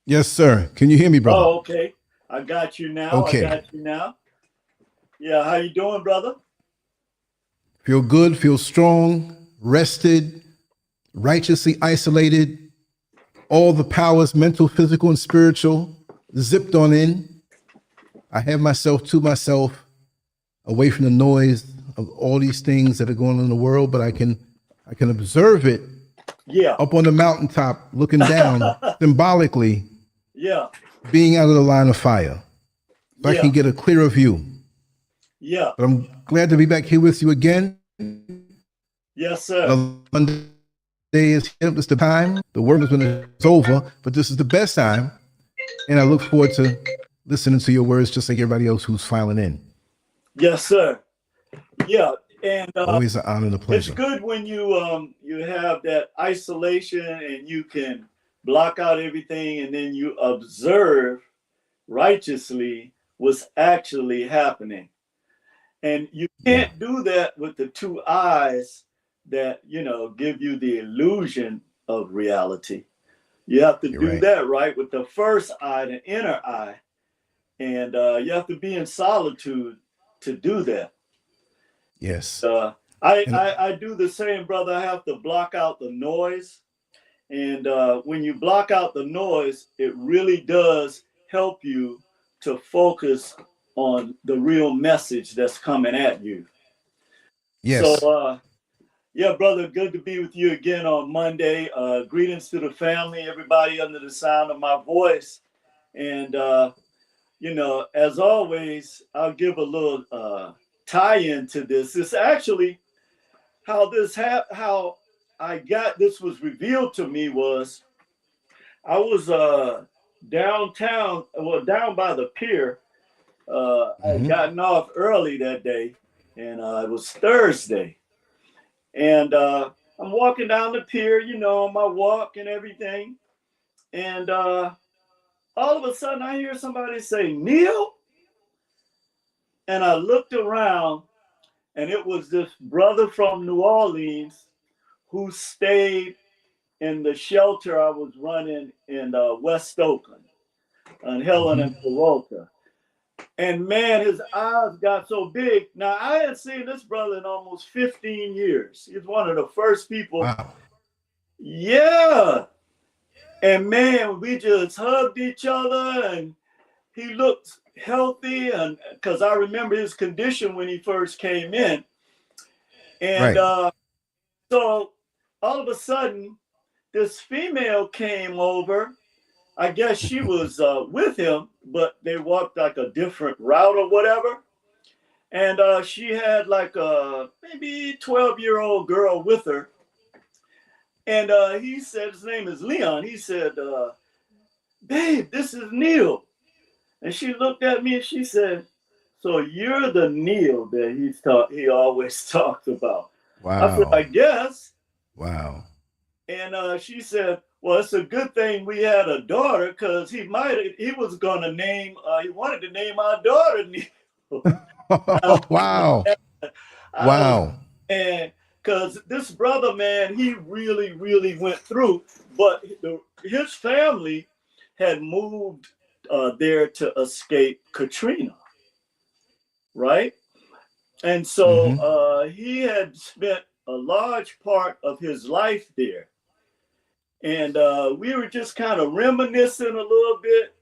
Yes, sir. Can you hear me, brother? Oh, okay. I got you now. I Okay. got you now. Yeah, how you doing, brother? Feel good, feel strong, rested, righteously isolated, all the powers, mental, physical, and spiritual, zipped on in. I have myself to myself, away from the noise of all these things that are going on in the world, but I can observe it Yeah. up on the mountaintop, looking down, symbolically Yeah. being out of the line of fire. So I can Yeah. get a clearer view. Yeah. But I'm glad to be back here with you again. Yes, sir. Another Monday is here. This is the time. The work is when it's over, but this is the best time. And I look forward to listening to your words just like everybody else who's filing in. Yes, sir. Yeah. And Always an honor and a it's pleasure. good when you have that isolation and you can block out everything and then you observe righteously what's actually happening. And you Yeah, can't do that with the two eyes that, give you the illusion of reality. You have to you're do right. that right with the first eye, the inner eye. And you have to be in solitude to do that. Yes. Uh, I, And I, I do the same, brother. I have to block out the noise. And when you block out the noise, it really does help you to focus on the real message that's coming at you. So, yes. yeah, brother, good to be with you again on Monday. Greetings to the family, everybody under the sound of my voice. And, as always, I'll give a little tie in to this. It's actually how I got this was revealed to me was I was downtown, well, down by the pier. I had Mm-hmm. gotten off early that day, and it was Thursday. And I'm walking down the pier, on my walk and everything. And all of a sudden, I hear somebody say, Neil. And I looked around, and it was this brother from New Orleans who stayed in the shelter I was running in West Oakland, on Helen and Mm-hmm. Peralta. And man, his eyes got so big. Now, I had seen this brother in almost 15 years. He's one of the first people. Wow. Yeah. And man, we just hugged each other and he looked healthy. And because I remember his condition when he first came in. And Right. so all of a sudden, this female came over. I guess she was with him, but they walked like a different route or whatever. And she had like a maybe 12-year-old girl with her. And he said, his name is Leon. He said, babe, this is Neil. And she looked at me and she said, so you're the Neil that he always talked about. I said, I Wow. guess. Wow. And she said, well, it's a good thing we had a daughter because he was going to he wanted to name our daughter Neil. I Wow. was, Wow. and because this brother, man, he really, really went through, but his family had moved there to escape Katrina, right? And so Mm-hmm. he had spent a large part of his life there. And we were just kind of reminiscing a little bit,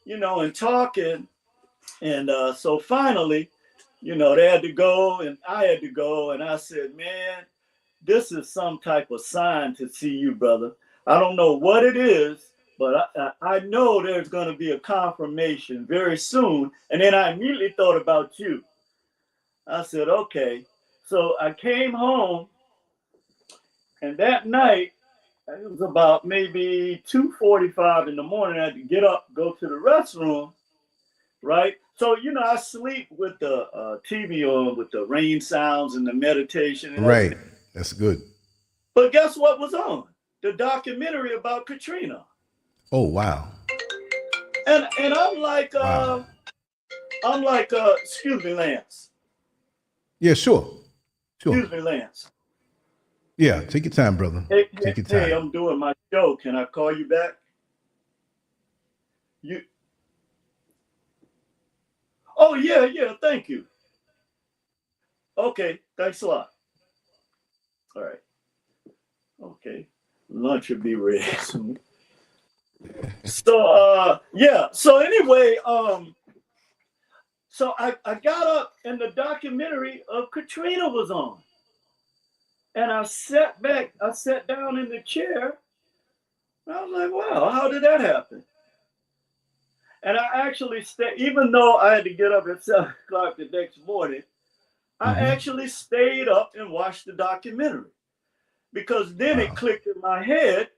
and talking. And so finally, they had to go and I had to go. And I said, man, this is some type of sign to see you, brother. I don't know what it is, but I know there's going to be a confirmation very soon. And then I immediately thought about you. I said, okay. So I came home, and that night, it was about maybe 2:45 in the morning. I had to get up, go to the restroom, right? So, I sleep with the TV on, with the rain sounds and the meditation and Right. everything. That's good. But guess what was on? The documentary about Katrina. Oh, wow. And Wow. excuse me, Lance. Yeah, sure. Sure. Excuse me, Lance. Yeah, take your time, brother. Hey, hey, Take your hey, time. I'm doing my show. Can I call you back? you. Oh yeah. Thank you. Okay, thanks a lot. All right. Okay, lunch will be ready soon. So yeah. So anyway, so I got up and the documentary of Katrina was on, and I sat back. I sat down in the chair. And I was like, wow, how did that happen? And I actually stayed, even though I had to get up at 7 o'clock the next morning. I actually stayed up and watched the documentary because then it clicked in my head.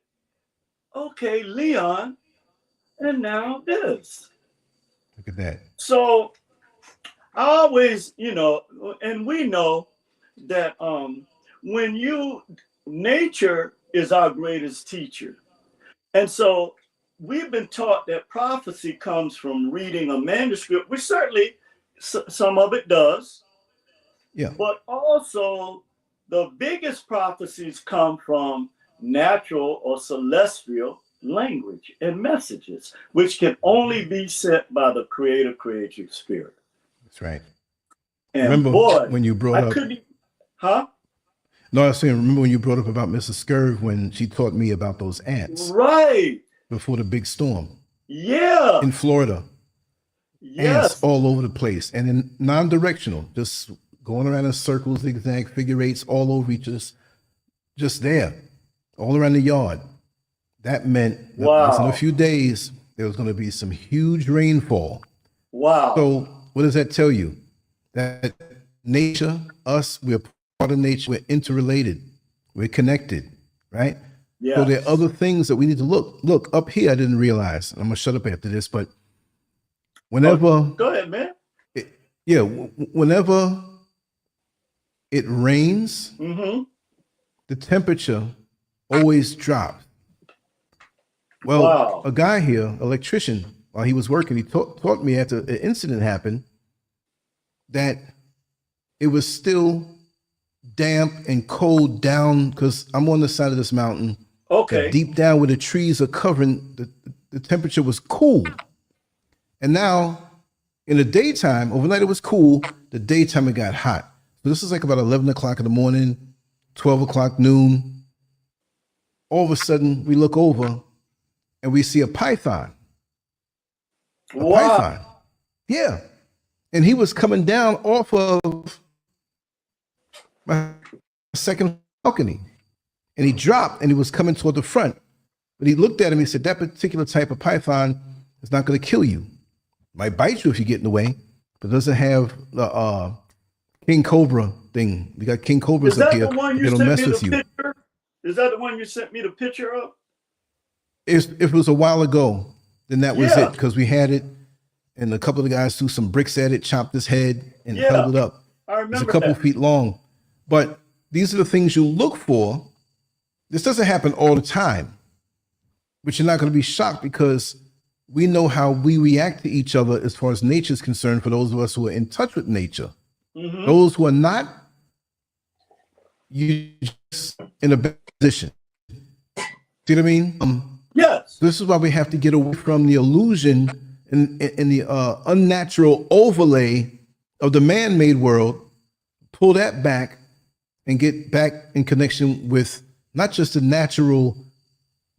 Okay, Leon, and now this. Look at that. So I always, and we know that when nature is our greatest teacher. And so we've been taught that prophecy comes from reading a manuscript, which certainly some of it does. Yeah. But also the biggest prophecies come from natural or celestial language and messages, which can only be sent by the creative spirit. That's right. And remember boy, when you brought up, huh? No, I was saying, remember when you brought up about Mrs. Scurv when she taught me about those ants, right? Before the big storm, Yeah, in Florida, yes, ants all over the place, and in non-directional, just going around in circles, zigzag, figure eights, all over each other, just there, all around the yard. That meant that in a few days there was going to be some huge rainfall. Wow. So what does that tell you? That nature, us, we're part of nature, we're interrelated, we're connected, right? Yeah. So there are other things that we need to look up here. I didn't realize. I'm gonna shut up after this, but whenever go ahead, man. Whenever it rains, the temperature always drops. Well, a guy here, electrician, while he was working, he taught me after an incident happened that it was still damp and cold down, because I'm on the side of this mountain. Okay. Deep down where the trees are covering, the temperature was cool. And now in the daytime, overnight it was cool. The daytime it got hot. So this is like about 11 o'clock in the morning, 12 o'clock noon. All of a sudden we look over and we see a python. Python. Yeah. And he was coming down off of my second balcony. And he dropped and he was coming toward the front. But he looked at him, he said, that particular type of python is not going to kill you. Might bite you if you get in the way, but doesn't have the king cobra thing. You got king cobras up here. It'll mess with you. Is that the one you sent me the picture of? If it was a while ago, then that was it, because we had it and a couple of the guys threw some bricks at it, chopped his head and held it up. I remember it's a couple feet long. But these are the things you look for. This doesn't happen all the time, but you're not going to be shocked because we know how we react to each other as far as nature is concerned, for those of us who are in touch with nature. Those who are not, you just in a bad position. See what I mean? Yes. This is why we have to get away from the illusion and the unnatural overlay of the man-made world, pull that back and get back in connection with not just the natural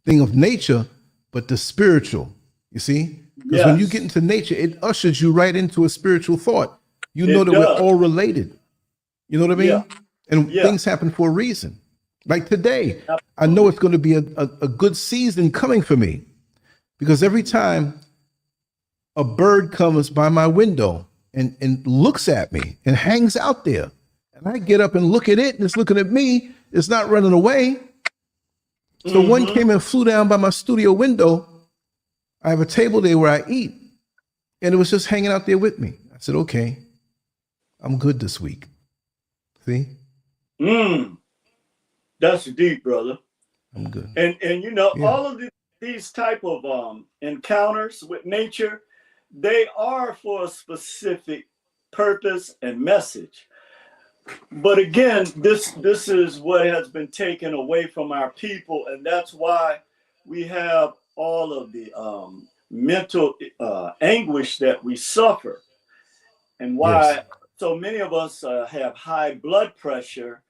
thing of nature, but the spiritual, you see? Because when you get into nature, it ushers you right into a spiritual thought. You know that we're all related. You know what I mean? Yeah. And things happen for a reason. Like today, I know it's going to be a good season coming for me, because every time a bird comes by my window and looks at me and hangs out there, and I get up and look at it and it's looking at me, it's not running away. So one came and flew down by my studio window. I have a table there where I eat, and it was just hanging out there with me. I said, okay, I'm good this week. See? That's deep, brother. I'm good. And all of these type of encounters with nature, they are for a specific purpose and message. But again, this is what has been taken away from our people, and that's why we have all of the mental anguish that we suffer, and Yes. why so many of us have high blood pressure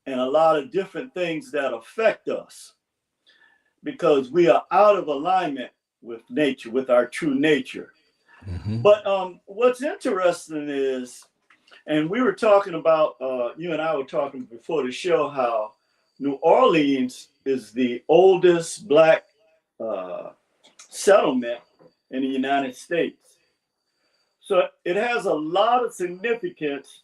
and a lot of different things that affect us because we are out of alignment with nature, with our true nature. Hmm. But what's interesting is, and we were talking about, you and I were talking before the show, how New Orleans is the oldest Black uh, settlement in the United States. So it has a lot of significance.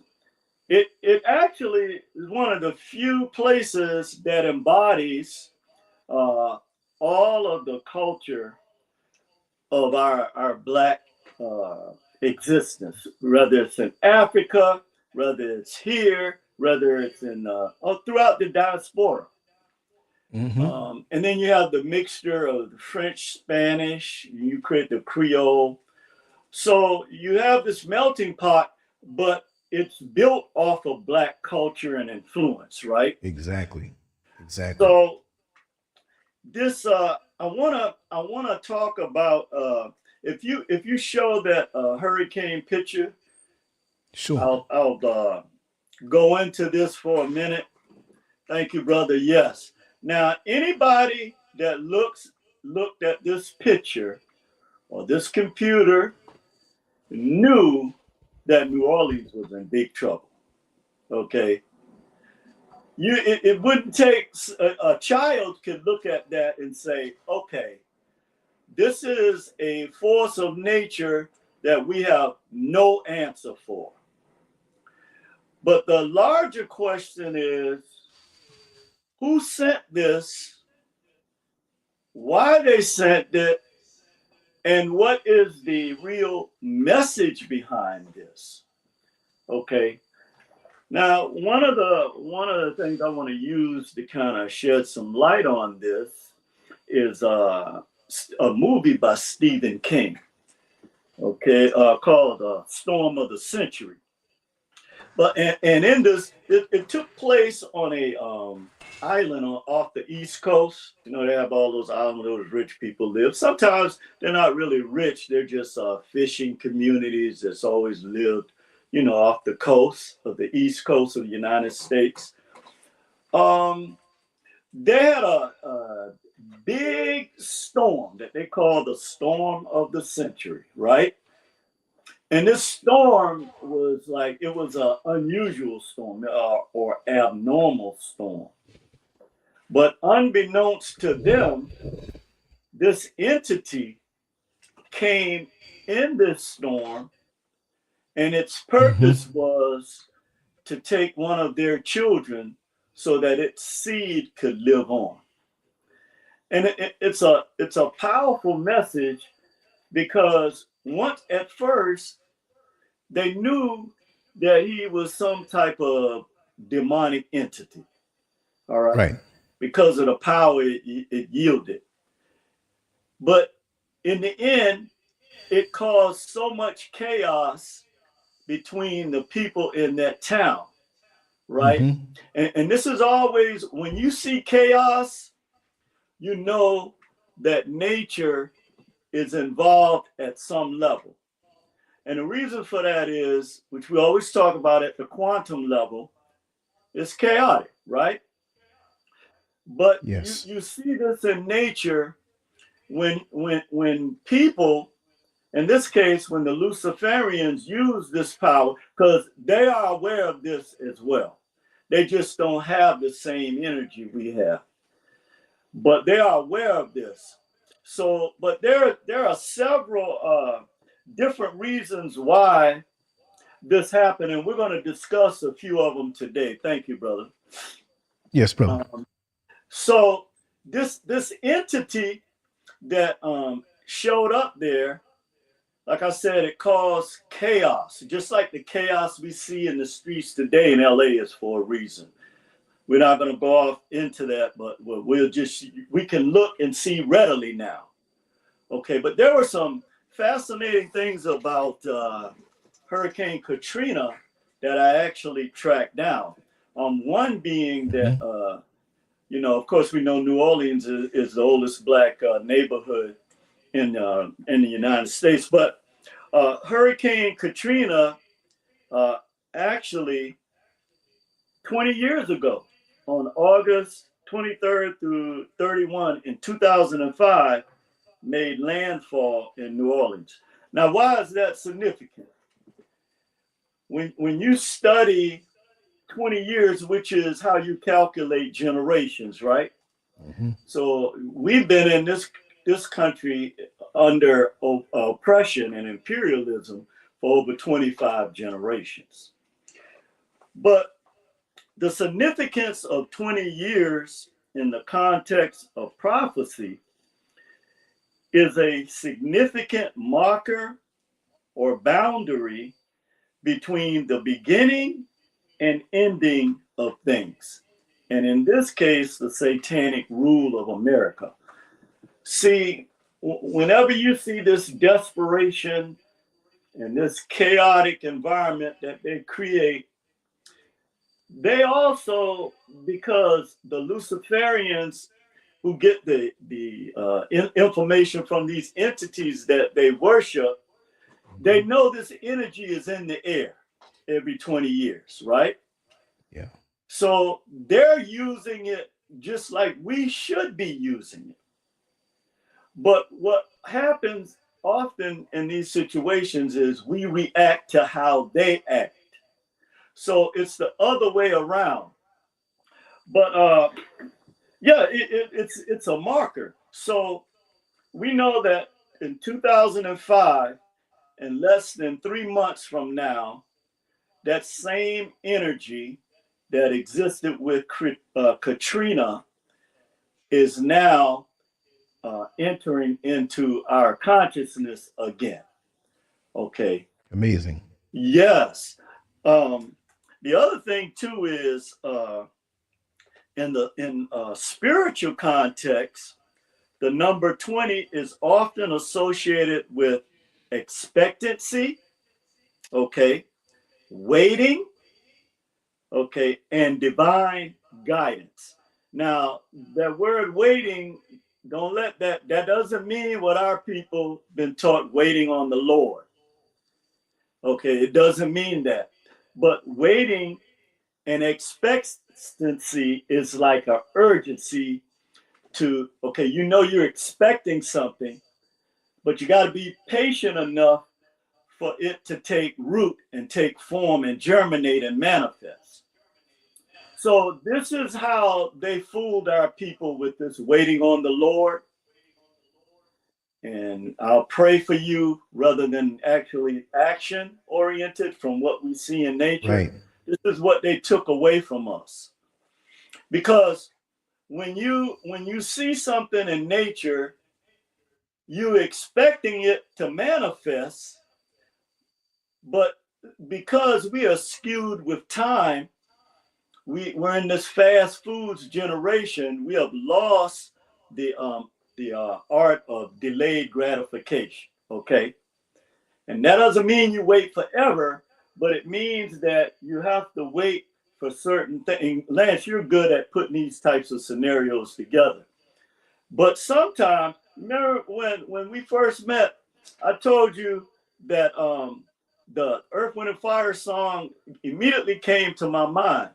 It actually is one of the few places that embodies uh, all of the culture of our Black existence, whether it's in Africa, whether it's here, whether it's in throughout the diaspora. Hmm. And then you have the mixture of the French, Spanish, you create the Creole. So you have this melting pot, but it's built off of Black culture and influence, right? Exactly. Exactly. So this I wanna talk about if you show that hurricane picture, Sure. I'll go into this for a minute. Thank you, brother. Yes. Now, anybody that looked at this picture or this computer knew that New Orleans was in big trouble. Okay. It wouldn't take a child could look at that and say, okay, this is a force of nature that we have no answer for. But the larger question is, who sent this, why they sent it, and what is the real message behind this? Okay. Now, one of the things I want to use to kind of shed some light on this is a movie by Stephen King, okay, called Storm of the Century. But and in this, it took place on a island off the East Coast. You know, they have all those islands where those rich people live. Sometimes they're not really rich; they're just fishing communities that's always lived, you know, off the coast of the East Coast of the United States. Um, they had a big storm that they call the Storm of the Century, right? And this storm was like, it was an unusual storm or abnormal storm. But unbeknownst to them, this entity came in this storm, and its purpose Hmm. was to take one of their children so that its seed could live on. And it's a powerful message because once at first they knew that he was some type of demonic entity, all right, Right. because of the power it yielded. But in the end, it caused so much chaos between the people in that town, right? Hmm. And this is always, when you see chaos, you know that nature is involved at some level. And the reason for that is, which we always talk about at the quantum level, it's chaotic, right? But you Yes. you see this in nature when people, in this case, when the Luciferians use this power, because they are aware of this as well. They just don't have the same energy we have, but they are aware of this. So, but there are several different reasons why this happened, and we're going to discuss a few of them today. Thank you, brother. Yes, brother. Um, so this entity that showed up there, like I said, it caused chaos, just like the chaos we see in the streets today in LA is for a reason. We're not going to go off into that, but we can look and see readily now. Okay, but there were some fascinating things about Hurricane Katrina that I actually tracked down. One being that, Hmm. of course, we know New Orleans is the oldest Black neighborhood in the United States. But Hurricane Katrina actually 20 years ago, on August 23rd through 31 in 2005, made landfall in New Orleans. Now, why is that significant? When you study 20 years, which is how you calculate generations, right? Mm-hmm. So we've been in this country under oppression and imperialism for over 25 generations. But the significance of 20 years in the context of prophecy is a significant marker or boundary between the beginning and ending of things. And in this case, the satanic rule of America. See, whenever you see this desperation and this chaotic environment that they create, they also, because the Luciferians who get the information from these entities that they worship, they know this energy is in the air every 20 years, right? Yeah. So they're using it just like we should be using it. But what happens often in these situations is we react to how they act. So it's the other way around. But yeah, it's a marker. So we know that in 2005, in less than 3 months from now, that same energy that existed with Katrina is now entering into our consciousness again. Okay. Amazing. Yes. The other thing too is in spiritual context, the number 20 is often associated with expectancy, okay, waiting, okay, and divine guidance. Now, that word waiting, don't let that doesn't mean what our people been taught, waiting on the Lord. Okay, it doesn't mean that. But waiting and expectancy is like an urgency to, okay, you know you're expecting something, but you got to be patient enough for it to take root and take form and germinate and manifest. So this is how they fooled our people with this waiting on the Lord. And I'll pray for you rather than actually action oriented from what we see in nature. Right. This is what they took away from us. Because when you see something in nature, you expecting it to manifest, but because we are skewed with time, we're in this fast foods generation. We have lost the art of delayed gratification. Okay, and that doesn't mean you wait forever, but it means that you have to wait for certain things. Lance, you're good at putting these types of scenarios together. But sometimes, remember when we first met, I told you that the Earth, Wind, and Fire song immediately came to my mind.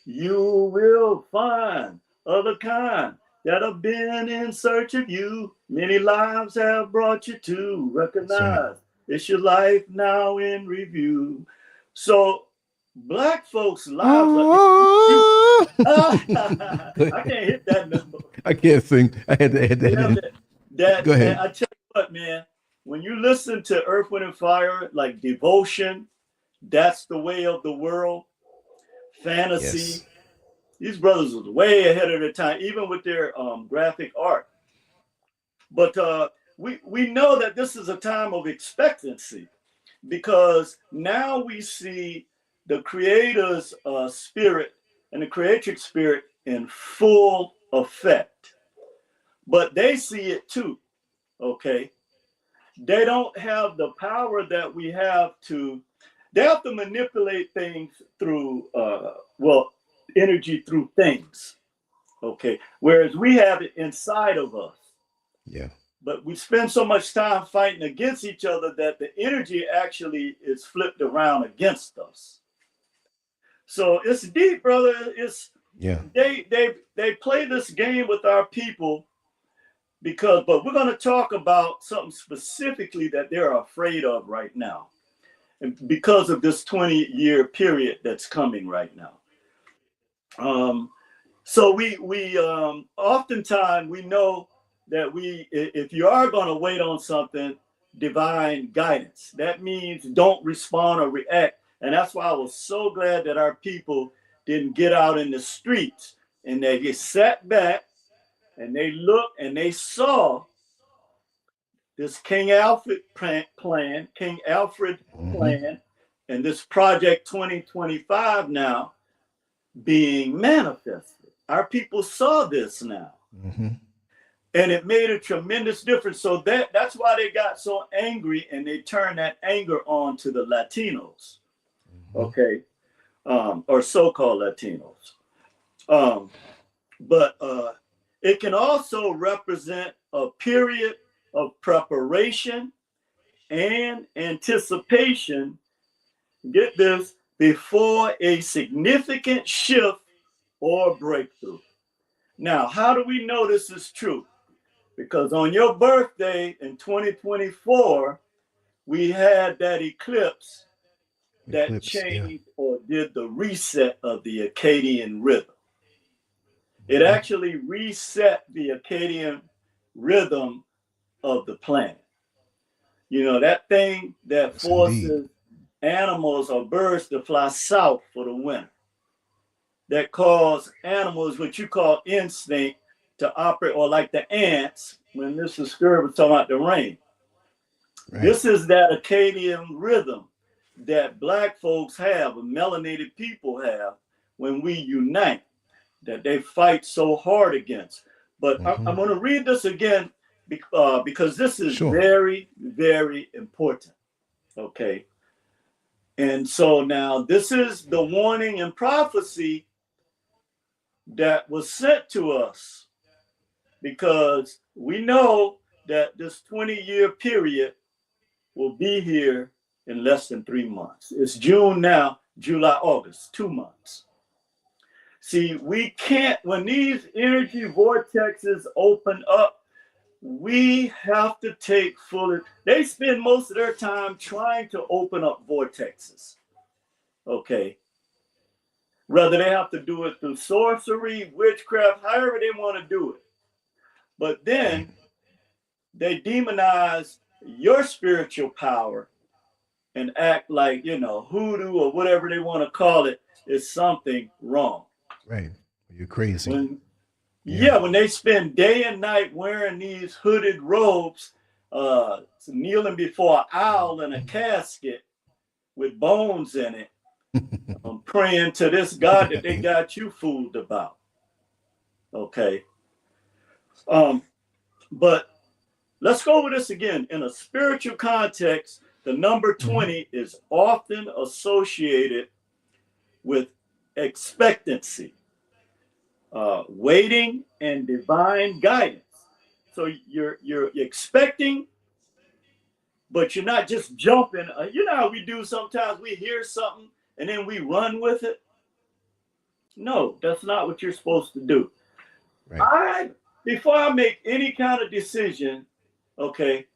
You will find other kind that have been in search of you. Many lives have brought you to recognize it's your life now in review. So Black folks' lives are I can't hit that number. I can't sing. I had to add that in. Go ahead. I tell you what, man, when you listen to Earth, Wind, and Fire, like Devotion, That's the Way of the World, Fantasy, Yes. these brothers was way ahead of their time, even with their graphic art. But we know that this is a time of expectancy, because now we see the Creator's spirit and the creatrix spirit in full effect. But they see it too, okay? They don't have the power that we have they have to manipulate things through, energy through things, okay? Whereas we have it inside of us. Yeah. but we spend so much time fighting against each other that the energy actually is flipped around against us. So it's deep, brother. It's they play this game with our people but we're going to talk about something specifically that they're afraid of right now, and because of this 20-year period that's coming right now. So we oftentimes we know that if you are going to wait on something, divine guidance. That means don't respond or react. And that's why I was so glad that our people didn't get out in the streets, and they get sat back and they looked and they saw this King Alfred plan, and this Project 2025 now being manifested. Our people saw this now. Mm-hmm. And it made a tremendous difference. So that's why they got so angry, and they turned that anger on to the Latinos, okay, or so-called Latinos. But it can also represent a period of preparation and anticipation, get this, before a significant shift or breakthrough. Now, how do we know this is true? Because on your birthday in 2024, we had that eclipse that changed or did the reset of the Akkadian rhythm. It actually reset the Akkadian rhythm of the planet. You know, that thing that forces animals or birds to fly south for the winter, that cause animals, what you call instinct, to operate, or like the ants, when Mr. Scurr was talking about the rain. Right. This is that Akkadian rhythm that Black folks have, and melanated people have, when we unite, that they fight so hard against. But I'm going to read this again because this is very, very important. Okay. And so now this is the warning and prophecy that was sent to us, because we know that this 20-year period will be here in less than 3 months. It's June now, July, August, 2 months. See, we can't, when these energy vortexes open up, we have to take full, they spend most of their time trying to open up vortexes, okay? Whether they have to do it through sorcery, witchcraft, however they want to do it. But then they demonize your spiritual power and act like, you know, hoodoo or whatever they want to call it is something wrong. Right. You're crazy. When they spend day and night wearing these hooded robes, kneeling before an owl in a casket with bones in it, praying to this God that they got you fooled about. Okay. But let's go over this again. In a spiritual context, the number 20 is often associated with expectancy, waiting, and divine guidance. So you're expecting, but you're not just jumping. You know how we do sometimes, we hear something and then we run with it. No, that's not what you're supposed to do. Right. Before I make any kind of decision, okay,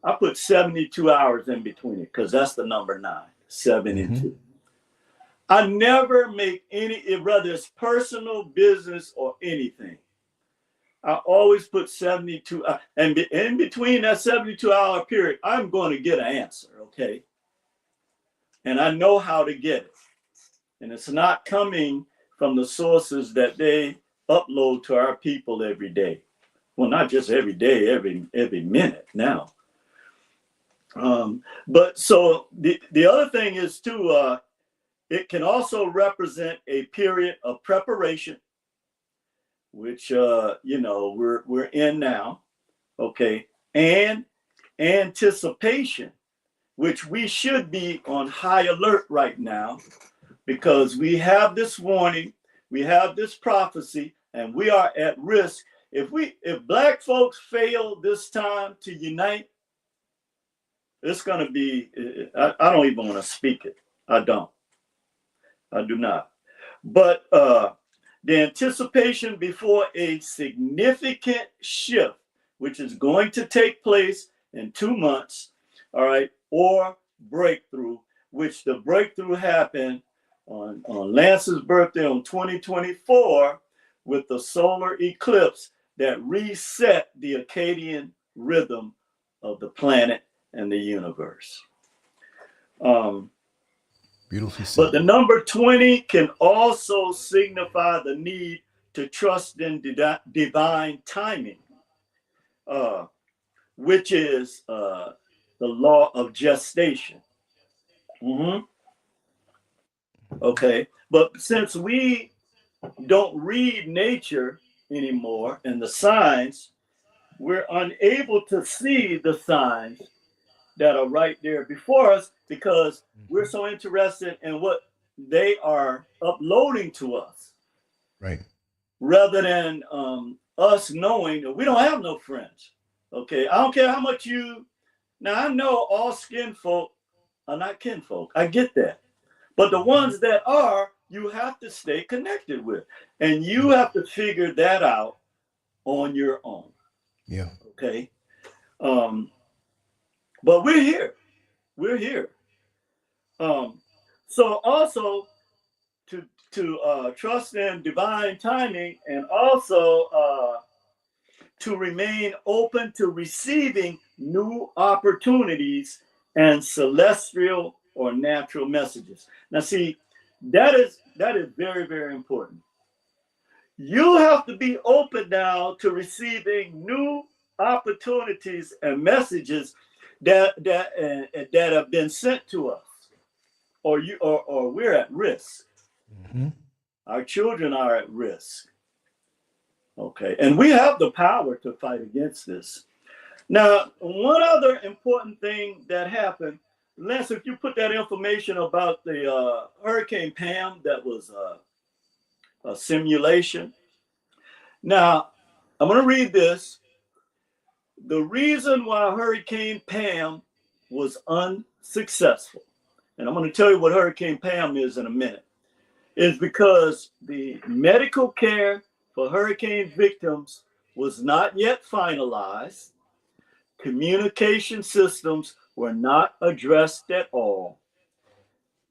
I put 72 hours in between it, because that's the number 9, 72. I never make any, whether it's personal, business, or anything. I always put 72, and in between that 72-hour period, I'm going to get an answer, okay? And I know how to get it. And it's not coming from the sources that they upload to our people every day. Well, not just every day, every minute now. But so the other thing is too, it can also represent a period of preparation, which you know we're in now, okay, and anticipation, which we should be on high alert right now, because we have this warning, we have this prophecy, and we are at risk if black folks fail this time to unite, it's going to be, I don't even want to speak it. I do not. But the anticipation before a significant shift, which is going to take place in 2 months, all right, or breakthrough, which the breakthrough happened on Lance's birthday on 2024 with the solar eclipse that reset the Akkadian rhythm of the planet and the universe. Beautifully said. But the number 20 can also signify the need to trust in divine timing, which is the law of gestation. Okay, but since we don't read nature anymore and the signs, we're unable to see the signs that are right there before us because we're so interested in what they are uploading to us. Right. Rather than us knowing that we don't have no friends. Okay, I don't care how much now I know all skin folk are not kinfolk. I get that. But the ones that are, you have to stay connected with. And you have to figure that out on your own. Yeah. Okay. But we're here. We're here. So also to trust in divine timing and also to remain open to receiving new opportunities and celestial or natural messages. Now, see, that is very, very important. You have to be open now to receiving new opportunities and messages that have been sent to us, or we're at risk. Our children are at risk. Okay, and we have the power to fight against this. Now, one other important thing that happened, Lance, if you put that information about the Hurricane Pam, that was a simulation. Now, I'm going to read this. The reason why Hurricane Pam was unsuccessful, and I'm going to tell you what Hurricane Pam is in a minute, is because the medical care for hurricane victims was not yet finalized. Communication systems were not addressed at all.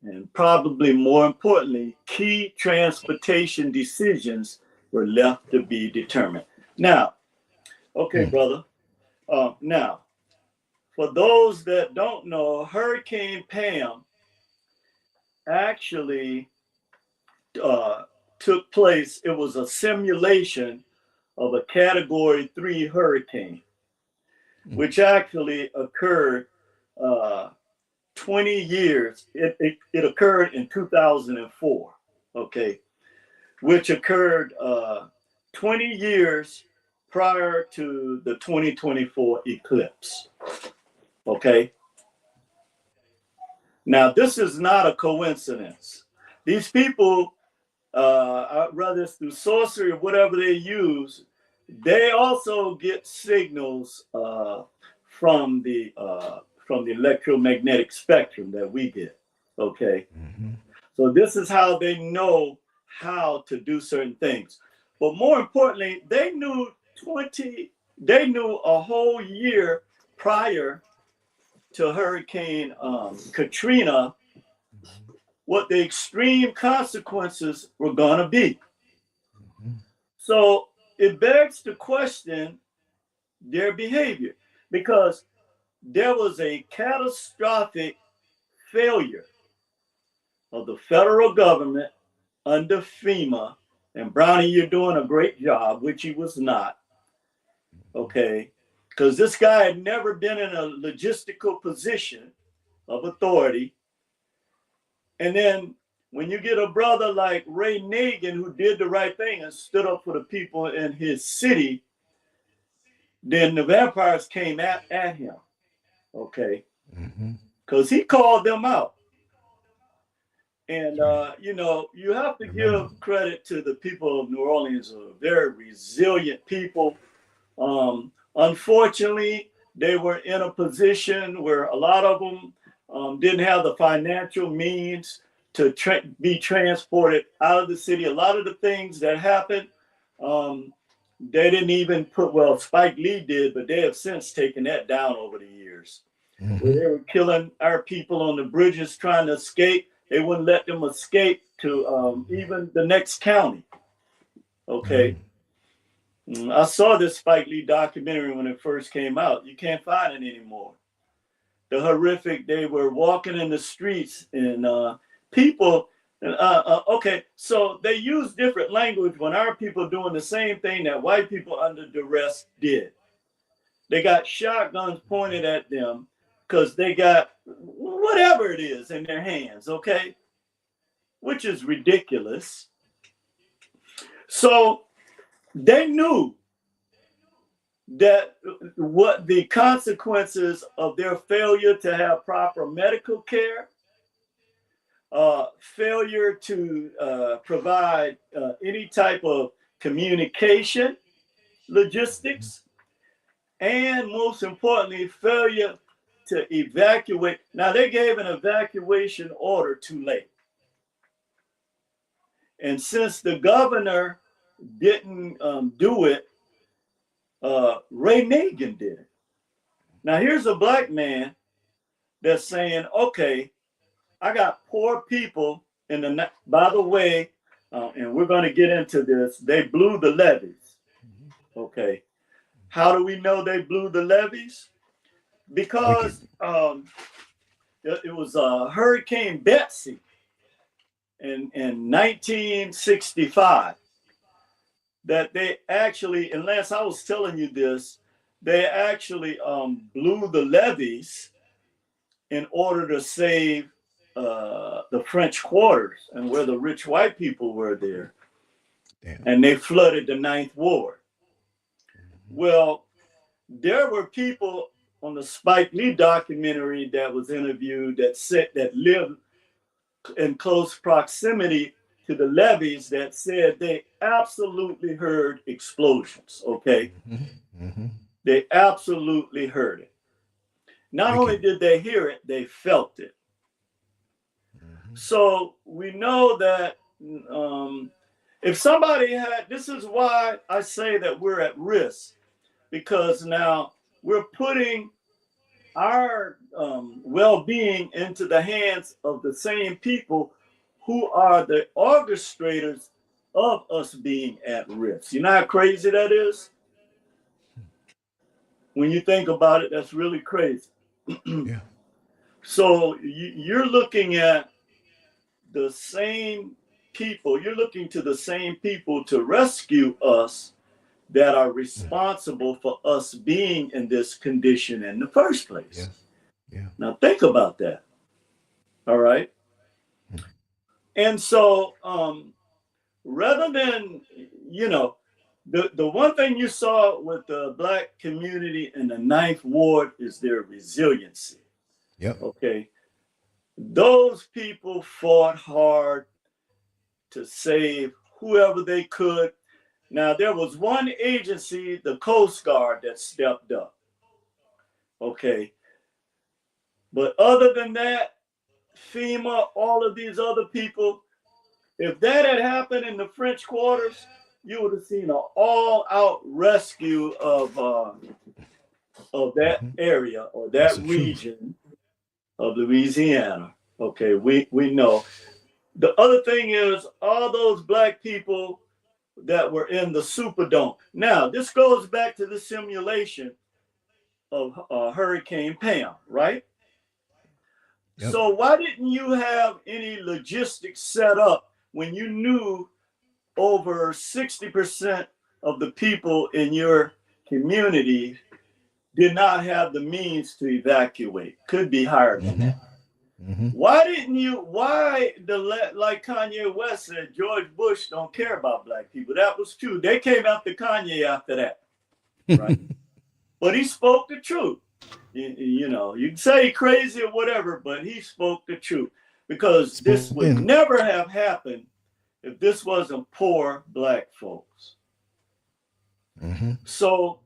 And probably more importantly, key transportation decisions were left to be determined. Now, okay, brother. Now, for those that don't know, Hurricane Pam actually took place. It was a simulation of a Category 3 hurricane, which actually occurred 20 years. It occurred in 2004, okay, which occurred 20 years prior to the 2024 eclipse, okay? Now, this is not a coincidence. These people, whether it's through sorcery or whatever they use, they also get signals from the electromagnetic spectrum that we get, okay? So this is how they know how to do certain things. But more importantly, they knew a whole year prior to Hurricane Katrina what the extreme consequences were going to be. So it begs to question their behavior, because there was a catastrophic failure of the federal government under FEMA, and Brownie, you're doing a great job, which he was not, okay? Because this guy had never been in a logistical position of authority. And then when you get a brother like Ray Nagin, who did the right thing and stood up for the people in his city, then the vampires came at him, okay? Because he called them out. And you know, you have to give credit to the people of New Orleans, who are very resilient people. Unfortunately, they were in a position where a lot of them didn't have the financial means to be transported out of the city. A lot of the things that happened, they didn't even put, well, Spike Lee did, but they have since taken that down over the years. Where they were killing our people on the bridges trying to escape. They wouldn't let them escape to even the next county. Okay. I saw this Spike Lee documentary when it first came out. You can't find it anymore. The horrific, they were walking in the streets and people, okay, so they use different language when our people doing the same thing that white people under duress did. They got shotguns pointed at them because they got whatever it is in their hands, okay? Which is ridiculous. So they knew that what the consequences of their failure to have proper medical care, failure to provide any type of communication, logistics, and most importantly, failure to evacuate. Now, they gave an evacuation order too late. And since the governor didn't do it, Ray Nagin did it. Now, here's a black man that's saying, okay, I got poor people in the, by the way, and we're going to get into this, they blew the levees. Okay. How do we know they blew the levees? Because it was Hurricane Betsy in 1965 that they actually, unless I was telling you this, they actually blew the levees in order to save the French quarters and where the rich white people were there. Damn. And they flooded the Ninth Ward. Well, there were people on the Spike Lee documentary that was interviewed that said that lived in close proximity to the levees that said they absolutely heard explosions. Okay. They absolutely heard it. Not only did they hear it, they felt it. So we know that if somebody had, this is why I say that we're at risk, because now we're putting our well-being into the hands of the same people who are the orchestrators of us being at risk. You know how crazy that is? When you think about it, that's really crazy. Yeah. So you're looking at the same people, you're looking to the same people to rescue us that are responsible for us being in this condition in the first place. Yeah. Now think about that. All right. And so rather than, you know, the one thing you saw with the Black community in the Ninth Ward is their resiliency. Yep. Okay. Those people fought hard to save whoever they could. Now, there was one agency, the Coast Guard, that stepped up. Okay. But other than that, FEMA, all of these other people, if that had happened in the French quarters, you would have seen an all-out rescue of that area or that region of Louisiana. Okay, we know. The other thing is all those Black people that were in the Superdome. Now, this goes back to the simulation of Hurricane Pam, right? Yep. So why didn't you have any logistics set up when you knew over 60% of the people in your community did not have the means to evacuate? Could be higher than that. Why didn't you, like Kanye West said, George Bush don't care about Black people. That was true. They came after Kanye after that, right? But he spoke the truth. You know, you can say crazy or whatever, but he spoke the truth. because this would Spoken. never have happened if this wasn't poor black folks. Mm-hmm. So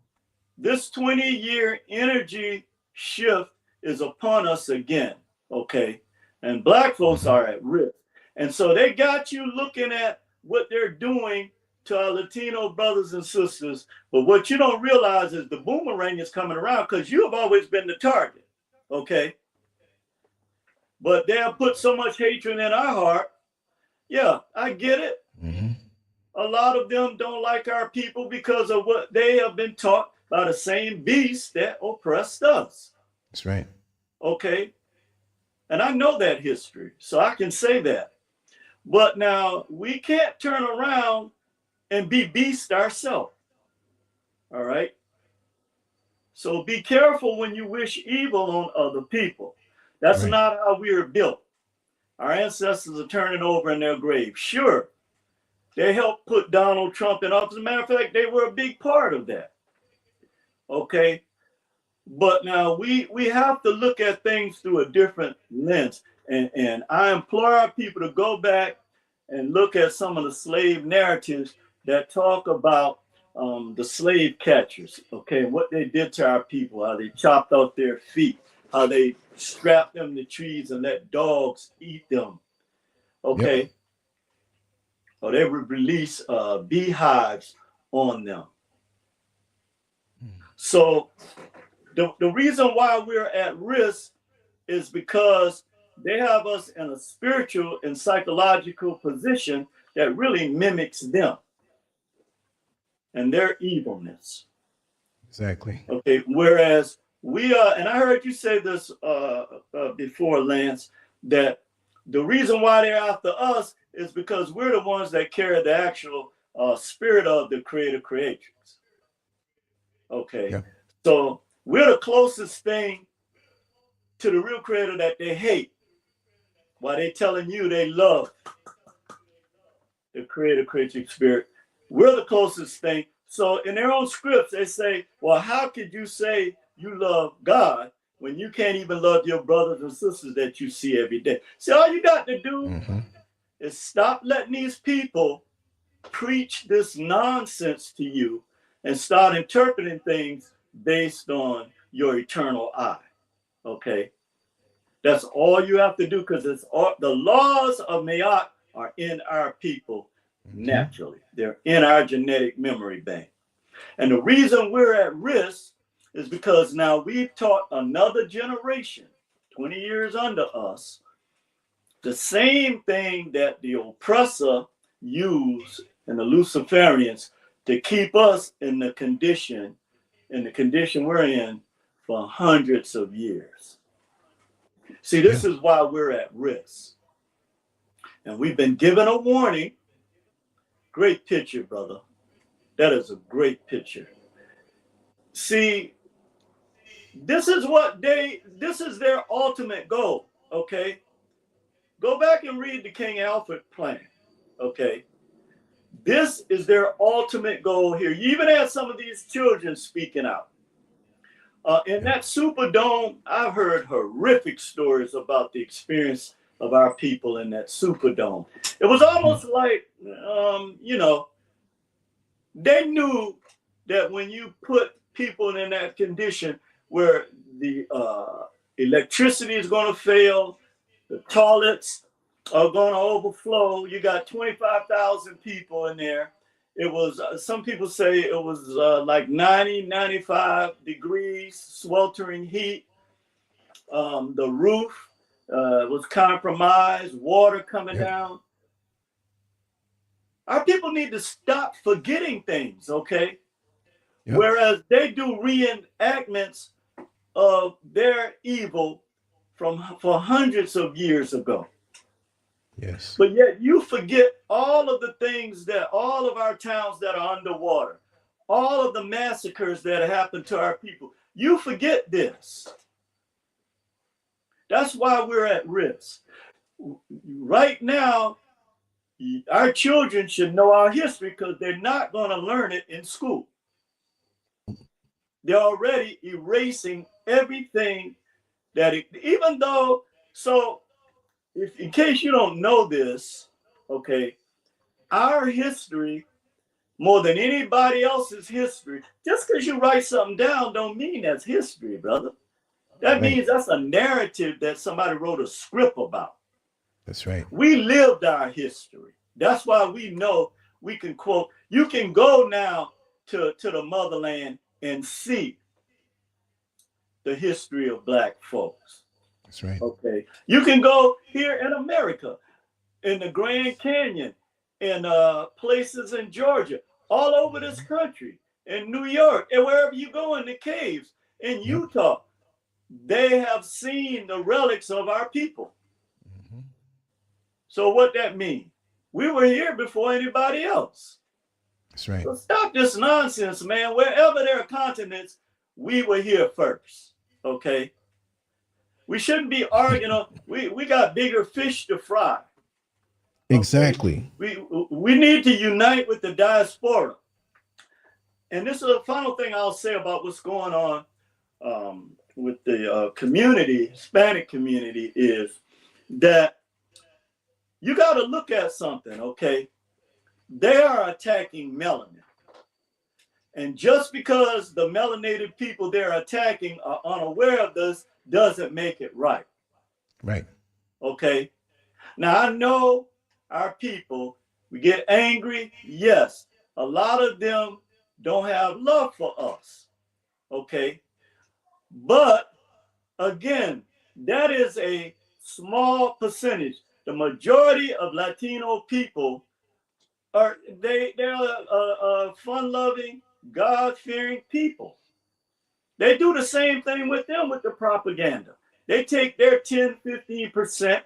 this 20-year energy shift is upon us again, okay? And black folks are at risk. And so they got you looking at what they're doing to our Latino brothers and sisters. But what you don't realize is the boomerang is coming around because you have always been the target, okay? But they have put so much hatred in our heart. Yeah, I get it. Mm-hmm. A lot of them don't like our people because of what they have been taught by the same beast that oppressed us. That's right. Okay. And I know that history, so I can say that. But now we can't turn around and be beast ourselves. All right. So be careful when you wish evil on other people. That's Right. not how we are built. Our ancestors are turning over in their grave. Sure, they helped put Donald Trump in office. As a matter of fact, they were a big part of that. Okay. But now we have to look at things through a different lens. And I implore our people to go back and look at some of the slave narratives that talk about the slave catchers, okay, and what they did to our people, how they chopped off their feet, how they strapped them to trees and let dogs eat them, okay, Yep. or they would release beehives on them. So the reason why we're at risk is because they have us in a spiritual and psychological position that really mimics them and their evilness. Exactly. Okay, whereas we are, and I heard you say this before, Lance, that the reason why they're after us is because we're the ones that carry the actual spirit of the creator creatrix. Okay, Yeah. so we're the closest thing to the real creator that they hate, while they telling you they love the creator creatrix spirit. We're the closest thing. So in their own scripts, they say, well, how could you say you love God when you can't even love your brothers and sisters that you see every day? See, all you got to do is stop letting these people preach this nonsense to you and start interpreting things based on your eternal eye. Okay? That's all you have to do, because it's all, the laws of Mayat are in our people naturally. They're in our genetic memory bank. And the reason we're at risk is because now we've taught another generation, 20 years under us, the same thing that the oppressor used and the Luciferians to keep us in the condition we're in for hundreds of years. See, this is why we're at risk. And we've been given a warning. Great picture, brother. That is a great picture. See, this is their ultimate goal, okay? Go back and read the King Alfred plan, okay? This is their ultimate goal here. You even had some of these children speaking out. In that Superdome, I've heard horrific stories about the experience of our people in that Superdome. It was almost like, they knew that when you put people in that condition where the electricity is going to fail, the toilets are going to overflow, you got 25,000 people in there. It was, some people say it was like 90, 95 degrees, sweltering heat. The roof was compromised, water coming down. Our people need to stop forgetting things, okay? Yep. Whereas they do reenactments of their evil for hundreds of years ago. Yes. But yet you forget all of the things that all of our towns that are underwater, all of the massacres that happened to our people. You forget this. That's why we're at risk. Right now, our children should know our history because they're not going to learn it in school. They're already erasing everything that, even though, so if in case you don't know this, okay, our history, more than anybody else's history, just because you write something down don't mean that's history, brother. That Right. means that's a narrative that somebody wrote a script about. That's right. We lived our history. That's why we know we can quote. You can go now to the motherland and see the history of Black folks. That's right. Okay. You can go here in America, in the Grand Canyon, in places in Georgia, all over this country, in New York, and wherever you go in the caves, in Yep. Utah, they have seen the relics of our people. Mm-hmm. So what that means? We were here before anybody else. That's right. So stop this nonsense, man. Wherever there are continents, we were here first. Okay. We shouldn't be arguing. We got bigger fish to fry. Okay? Exactly. We need to unite with the diaspora. And this is the final thing I'll say about what's going on with the community, Hispanic community, is that you got to look at something, okay? They are attacking melanin. And just because the melanated people they're attacking are unaware of this doesn't make it right. Right. Okay? Now, I know our people, we get angry. Yes, a lot of them don't have love for us. Okay? But again, that is a small percentage. The majority of Latino people they're fun-loving, God-fearing people. They do the same thing with them with the propaganda. They take their 10, 15%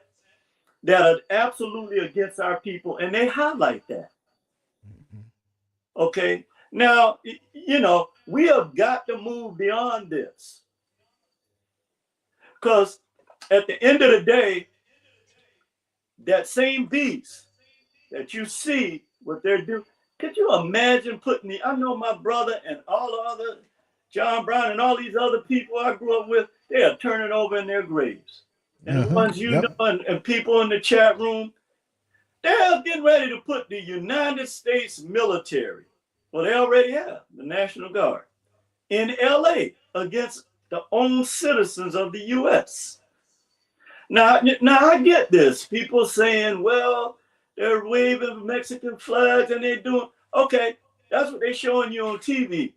that are absolutely against our people and they highlight that. Okay. Now, you know, we have got to move beyond this. Because at the end of the day, that same beast that you see what they're doing, could you imagine putting I know my brother and all the other, John Brown and all these other people I grew up with, they are turning over in their graves. And the ones you know and people in the chat room, they're getting ready to put the United States military, well, they already have, the National Guard, in LA against the own citizens of the US. Now I get this. People saying, well, they're waving Mexican flags and they're doing, okay, that's what they're showing you on TV.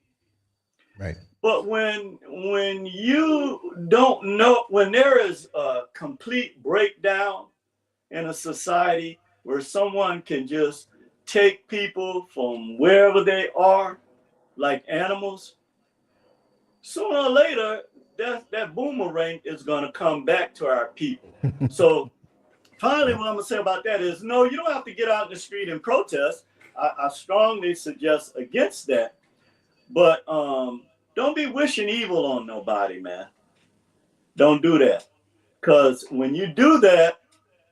Right. But when you don't know, when there is a complete breakdown in a society where someone can just take people from wherever they are like animals, sooner or later, that boomerang is going to come back to our people. So finally, what I'm going to say about that is, no, you don't have to get out in the street and protest. I strongly suggest against that. But don't be wishing evil on nobody, man. Don't do that. Because when you do that,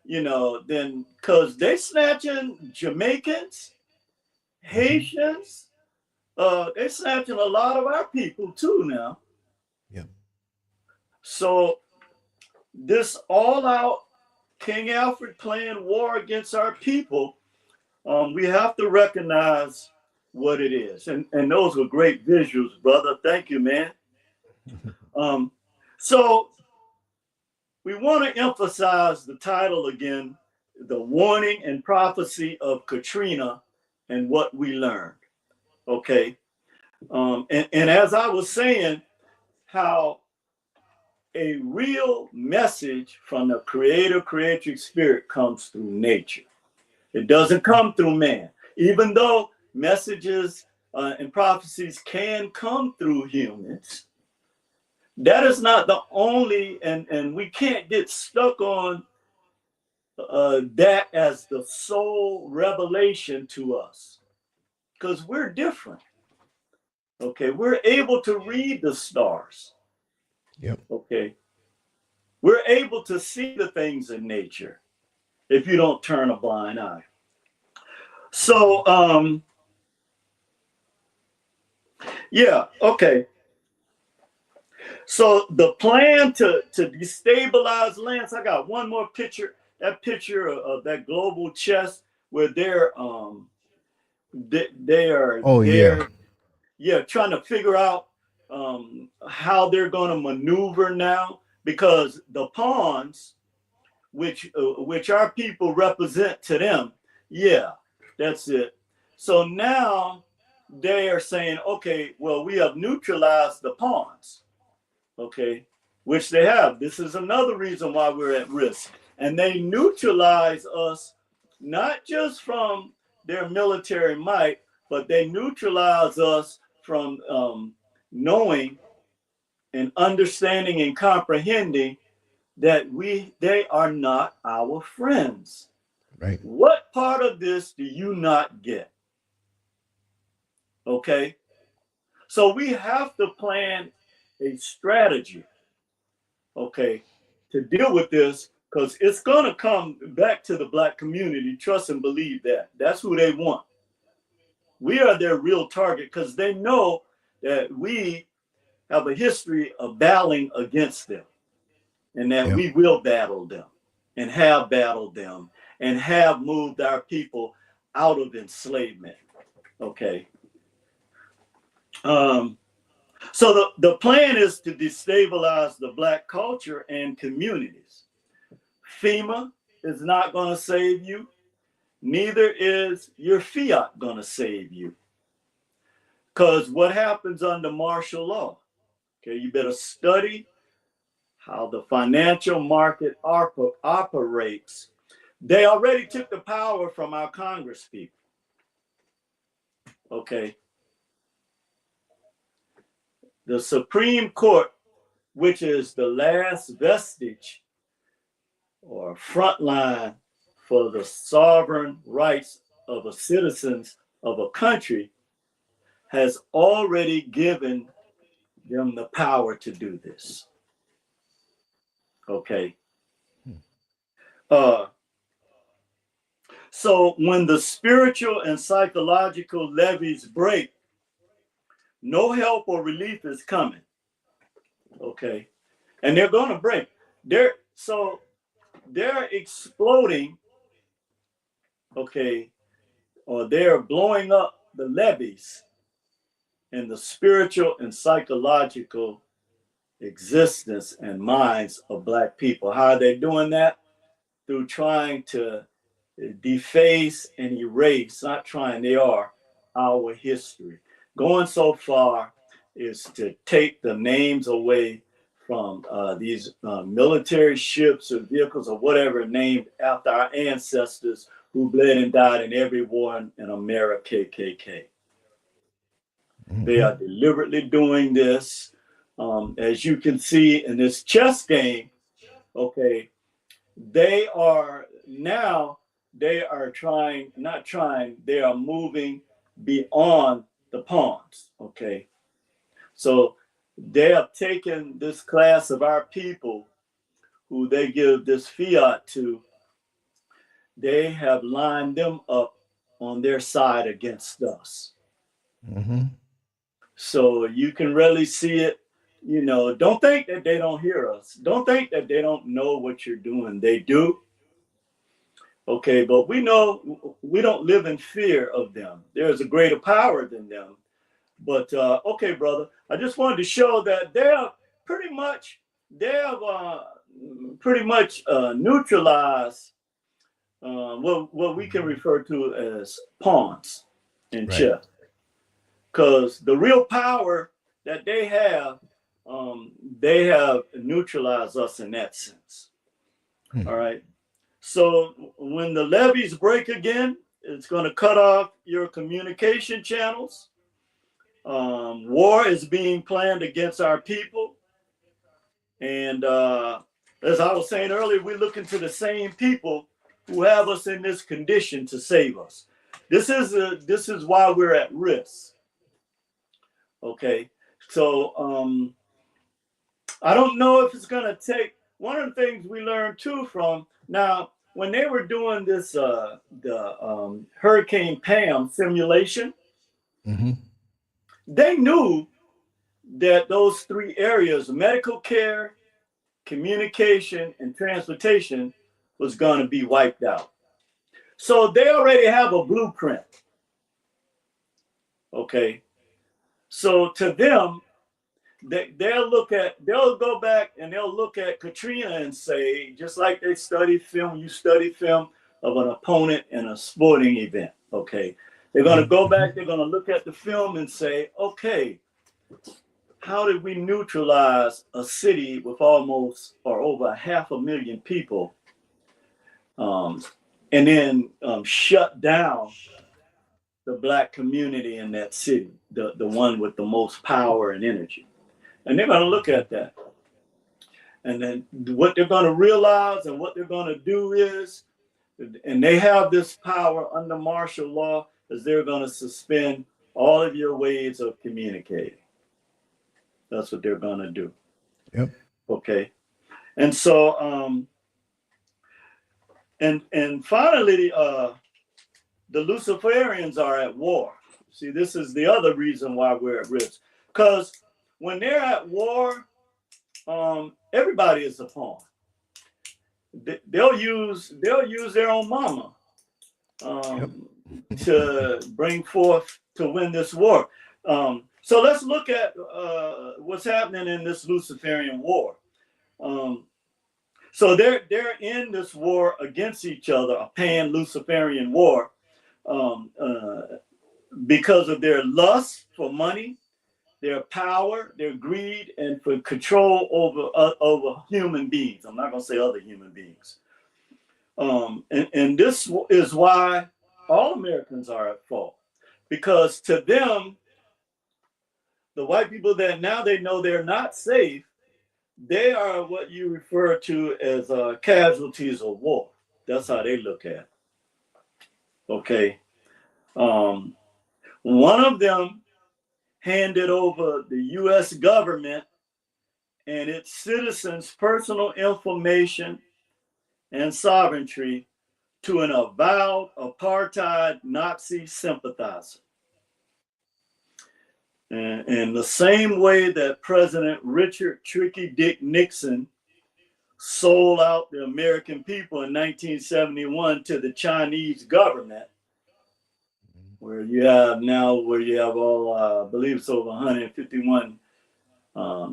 you know, then, because they snatching Jamaicans, Haitians, they snatching a lot of our people too now. Yeah. So this all out King Alfred playing war against our people, we have to recognize what it is. And those were great visuals, brother. Thank you, man. So we want to emphasize the title again, The Warning and Prophecy of Katrina and What We Learned. Okay. And as I was saying, how a real message from the creator creatrix spirit comes through nature. It doesn't come through man, even though messages and prophecies can come through humans. That is not the only, and we can't get stuck on that as the sole revelation to us, because we're different. Okay, we're able to read the stars. Yep. Okay, we're able to see the things in nature if you don't turn a blind eye. So, yeah, okay. So the plan to destabilize lands, I got one more picture. that picture of that global chess where they are Oh yeah. there, yeah, trying to figure out how they're going to maneuver now, because the pawns, which our people represent to them, yeah, that's it. So now they are saying, okay, well, we have neutralized the pawns, okay, which they have. This is another reason why we're at risk. And they neutralize us not just from their military might, but they neutralize us from knowing and understanding and comprehending that they are not our friends. Right. What part of this do you not get? Okay. So we have to plan a strategy, okay, to deal with this, because it's going to come back to the Black community. Trust and believe that. That's who they want. We are their real target, because they know that we have a history of battling against them, and that Yeah. we will battle them and have battled them and have moved our people out of enslavement. Okay. So the plan is to destabilize the Black culture and communities. FEMA is not going to save you. Neither is your fiat going to save you. Because what happens under martial law? Okay, you better study how the financial market operates. They already took the power from our Congress people. Okay. The Supreme Court, which is the last vestige or front line for the sovereign rights of the citizens of a country, has already given them the power to do this. Okay. So when the spiritual and psychological levees break, no help or relief is coming. Okay. And they're going to break. They're exploding, okay, or they're blowing up the levees in the spiritual and psychological existence and minds of Black people. How are they doing that? Through trying to deface and erase, not trying, they are, our history. Going so far is to take the names away from these military ships or vehicles or whatever named after our ancestors who bled and died in every war in America, KKK. They are deliberately doing this. As you can see in this chess game, okay, they are moving beyond the pawns, okay? So they have taken this class of our people who they give this fiat to, they have lined them up on their side against us. Mm-hmm. So you can really see it. You know, don't think that they don't hear us. Don't think that they don't know what you're doing. They do. Okay, but we know we don't live in fear of them. There is a greater power than them. But okay, brother, I just wanted to show that they have pretty much neutralized what we can refer to as pawns in Right. chess. Because the real power that they have neutralized us in that sense. All right. So when the levees break again, it's going to cut off your communication channels. War is being planned against our people. And as I was saying earlier, we're looking to the same people who have us in this condition to save us. This is why we're at risk. Okay. So I don't know if it's going to take. One of the things we learned too from now, when they were doing this, the Hurricane Pam simulation, they knew that those three areas, medical care, communication, and transportation, was going to be wiped out. So they already have a blueprint. Okay. So to them, they'll go back and they'll look at Katrina and say, just like they study film, you study film of an opponent in a sporting event. Okay. They're going to go back, they're going to look at the film and say, okay, how did we neutralize a city with almost or over 500,000 people, and then shut down the Black community in that city, the one with the most power and energy? And they're going to look at that. And then what they're going to realize and what they're going to do is, and they have this power under martial law, is they're going to suspend all of your ways of communicating. That's what they're going to do. Yep. Okay. And so, and finally, the Luciferians are at war. See, this is the other reason why we're at risk. Because when they're at war, everybody is a pawn. They'll use their own mama to bring forth to win this war. So let's look at what's happening in this Luciferian war. So they're in this war against each other, a pan-Luciferian war, because of their lust for money, their power, their greed, and for control over human beings. I'm not going to say other human beings. And this is why all Americans are at fault, because to them, the white people that now they know they're not safe, they are what you refer to as casualties of war. That's how they look at it. Okay. One of them handed over the U.S. government and its citizens' personal information and sovereignty to an avowed apartheid Nazi sympathizer. And in the same way that President Richard Tricky Dick Nixon sold out the American people in 1971 to the Chinese government, where you have all, I believe it's over 151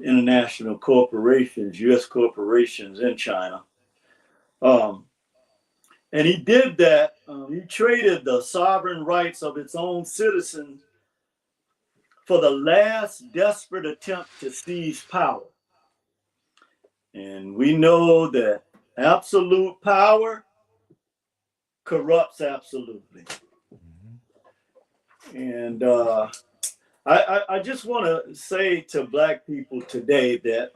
international corporations, U.S. corporations in China. And he did that. He traded the sovereign rights of its own citizens for the last desperate attempt to seize power. And we know that absolute power corrupts absolutely. And I just want to say to Black people today that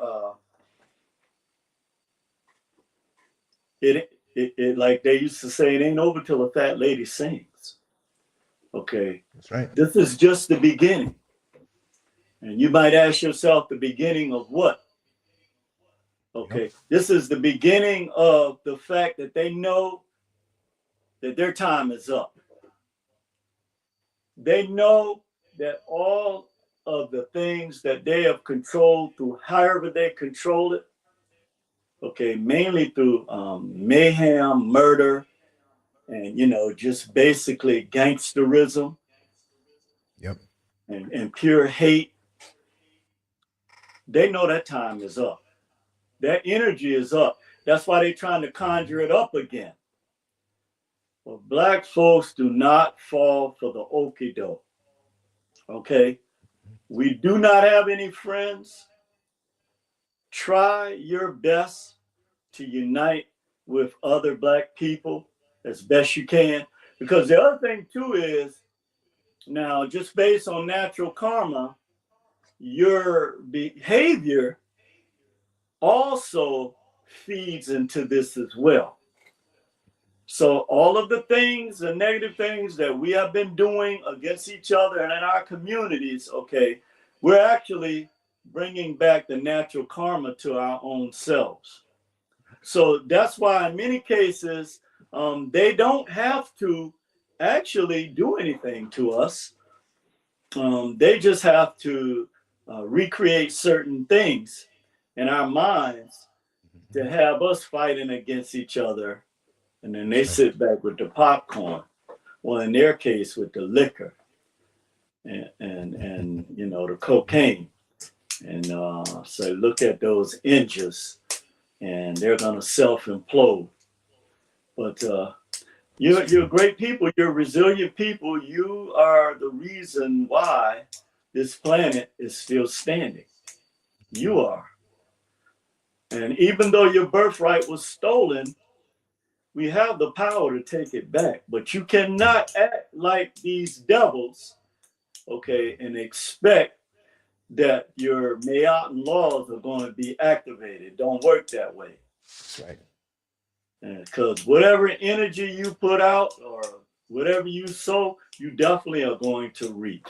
it like they used to say, it ain't over till a fat lady sings. Okay. That's right. This is just the beginning. And you might ask yourself, the beginning of what? Okay. Yep. This is the beginning of the fact that they know that their time is up. They know that all of the things that they have controlled through however they control it, okay, mainly through mayhem, murder, and, just basically gangsterism. Yep. And pure hate. They know that time is up. That energy is up. That's why they're trying to conjure it up again. Well, Black folks do not fall for the okie doke. Okay? We do not have any friends. Try your best to unite with other Black people as best you can. Because the other thing too is, now just based on natural karma, your behavior also feeds into this as well. So all of the things, the negative things that we have been doing against each other and in our communities, okay, we're actually bringing back the natural karma to our own selves. So that's why in many cases, they don't have to actually do anything to us. They just have to recreate certain things in our minds to have us fighting against each other and then they sit back with the popcorn. Well, in their case, with the liquor and you know, the cocaine. And so look at those engines, and they're gonna self-implode. But you're great people. You're resilient people. You are the reason why this planet is still standing. You are. And even though your birthright was stolen, we have the power to take it back. But you cannot act like these devils, okay, and expect that your Mayan laws are going to be activated. Don't work that way. That's right. Because whatever energy you put out or whatever you sow, you definitely are going to reap.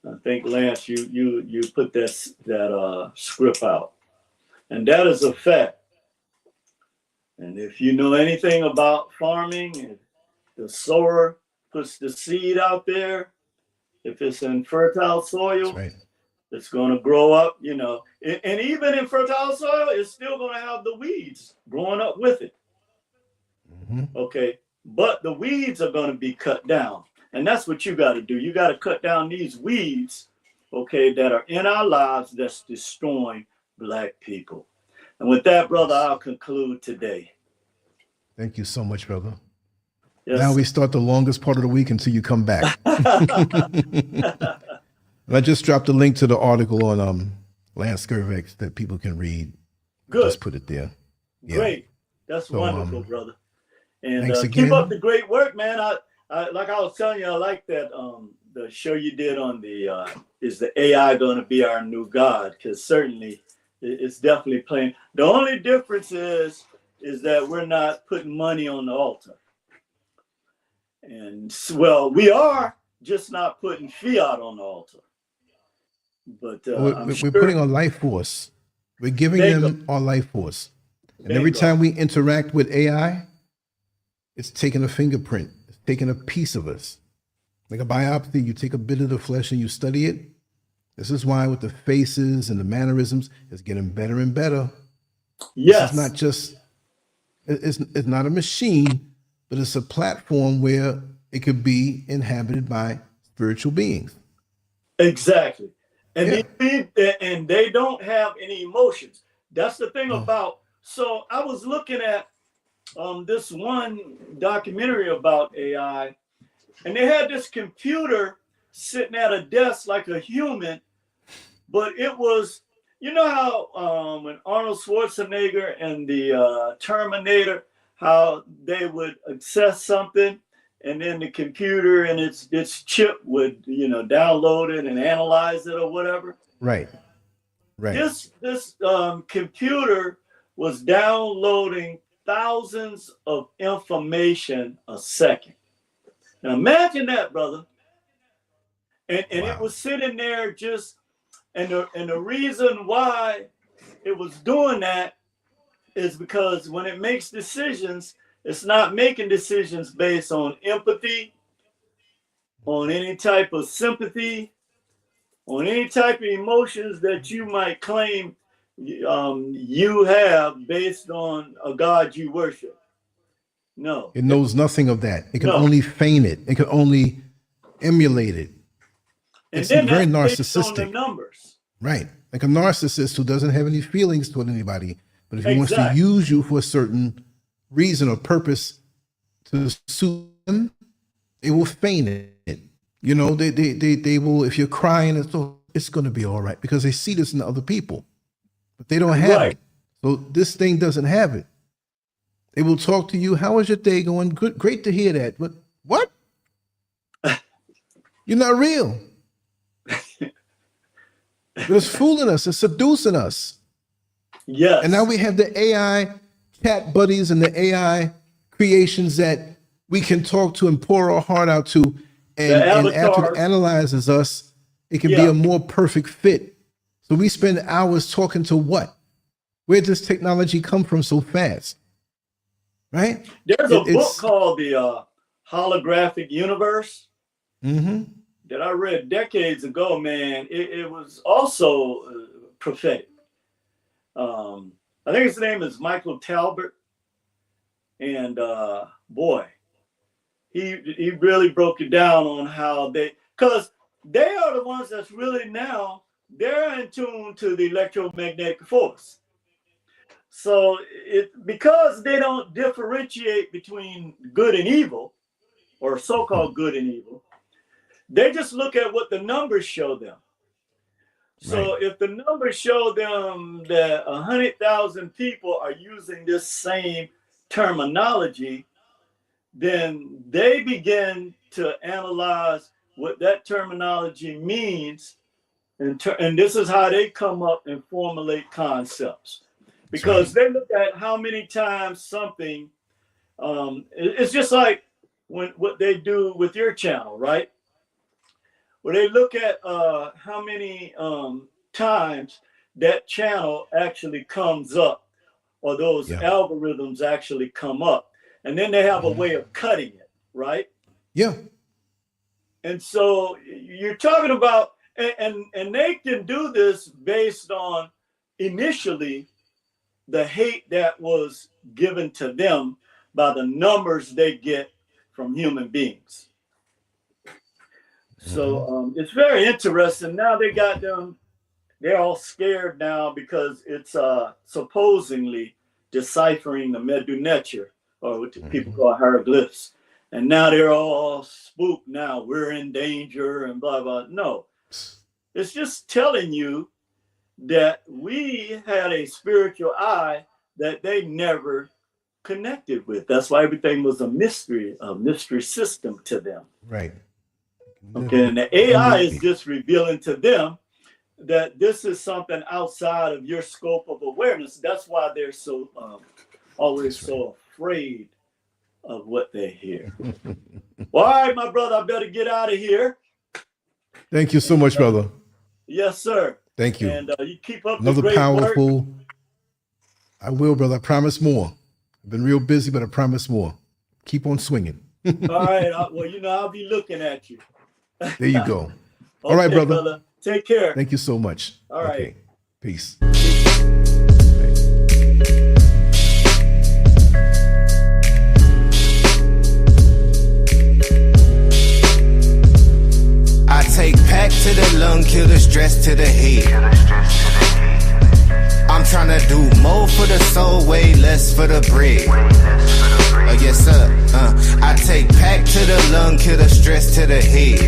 I think, Lance, you put that script out, and that is a fact. And if you know anything about farming, if the sower puts the seed out there, if it's in fertile soil, right, it's going to grow up, you know. And even in fertile soil, it's still going to have the weeds growing up with it. Okay, but the weeds are going to be cut down, and that's what you got to do. You got to cut down these weeds, okay, that are in our lives that's destroying Black people. And with that, brother, I'll conclude today. Thank you so much, brother. Yes. Now we start the longest part of the week until you come back. And I just dropped a link to the article on Lance Skirvex that people can read. Good. Just put it there. Yeah. Great. That's so, wonderful, brother. And keep up the great work, man. I like I was telling you, I like that the show you did on the is the AI going to be our new God? Because certainly it's definitely playing. The only difference is that we're not putting money on the altar. And well, we are just not putting fiat on the altar. But we're putting our life force. We're giving them our life force. And every time we interact with AI, it's taking a fingerprint. It's taking a piece of us. Like a biopsy, you take a bit of the flesh and you study it. This is why with the faces and the mannerisms, it's getting better and better. Yes. It's not just, it's not a machine, but it's a platform where it could be inhabited by spiritual beings. Exactly. And, they don't have any emotions. That's the thing about, so I was looking at this one documentary about AI, and they had this computer sitting at a desk like a human, but it was, you know how when Arnold Schwarzenegger and the Terminator, how they would access something and then the computer and its chip would, you know, download it and analyze it or whatever. Right. This computer was downloading thousands of information a second. Now imagine that, brother. And it was sitting there just, and the reason why it was doing that is because when it makes decisions, it's not making decisions based on empathy, on any type of sympathy, on any type of emotions that you might claim you have based on a God you worship. No. It knows nothing of that. It can only feign it. It can only emulate it. It's very narcissistic. Based on the numbers. Right. Like a narcissist who doesn't have any feelings toward anybody. But if he wants to use you for a certain reason or purpose to suit them, they will feign it. You know, they will, if you're crying, it's going to be all right because they see this in other people. But they don't have it. So this thing doesn't have it. They will talk to you. How is your day going? Good, great to hear that. But what? You're not real. But it's fooling us. It's seducing us. Yes. And now we have the AI cat buddies and the AI creations that we can talk to and pour our heart out to. And after it analyzes us, it can be a more perfect fit. So we spend hours talking to what? Where does technology come from so fast? Right? There's a book called The Holographic Universe that I read decades ago, man. It was also prophetic. I think his name is Michael Talbot. And boy, he really broke it down on how because they are the ones that's really now, they're in tune to the electromagnetic force. So because they don't differentiate between good and evil, or so-called good and evil, they just look at what the numbers show them. So if the numbers show them that 100,000 people are using this same terminology, then they begin to analyze what that terminology means. And this is how they come up and formulate concepts. Because they look at how many times something, it's just like what they do with your channel, right? Where they look at how many times that channel actually comes up, or those algorithms actually come up. And then they have a way of cutting it, right? Yeah. And so you're talking about, and they can do this based on initially the hate that was given to them by the numbers they get from human beings. So it's very interesting. Now they got them, they're all scared now because it's supposedly deciphering the Medu, or what people call hieroglyphs. And now they're all spooked now. We're in danger and blah, blah. No, it's just telling you that we had a spiritual eye that they never connected with. That's why everything was a mystery system to them. Right. Okay, and the AI is just revealing to them that this is something outside of your scope of awareness. That's why they're so always so afraid of what they hear. Well, all right, my brother, I better get out of here. Thank you so much, brother. Yes, sir. Thank you. And you keep up Another the great powerful. work. I will, brother. I promise more. I've been real busy, but I promise more. Keep on swinging. All right. Well, I'll be looking at you. There you go. Okay, all right, brother. Take care. Thank you so much. All right. Okay. Peace. I take pack to the lung, kill the stress to the head. I'm tryna do more for the soul, way less for the bread. Oh yes sir. I take pack to the lung, kill the stress to the head.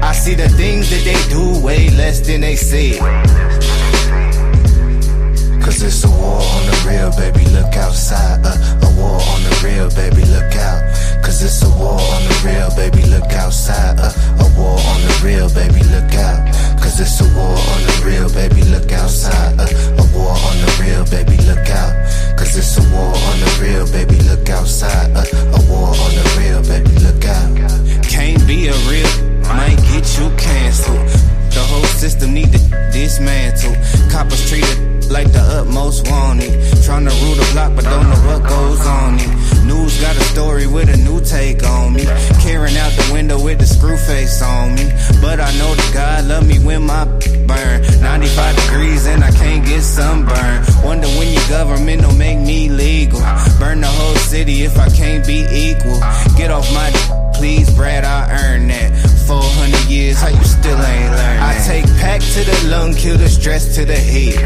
I see the things that they do way less than they say. Cause it's a war on the real, baby, look outside. A war on the real, baby, look out. Cause it's a war on the real, baby, look outside. A war on the real, baby, look out. Cause it's a war on the real, baby, look outside. A war on the real, baby, look out. Cause it's a war on the real, baby, look outside. A war on the real, baby, look out. Can't be a real, might get you canceled. The whole system need to dismantle. Coppers treated like the utmost wanted. Tryna rule the block but don't know what goes on it. News got a story with a new take on me. Carrying out the window with the screw face on me. But I know that God love me when my burn 95 degrees and I can't get sunburn. Wonder when your government don't make me legal. Burn the whole city if I can't be equal. Get off my please, Brad, I earn that. 400 years, how you still ain't learned that? I take pack to the lung, kill the stress to the head.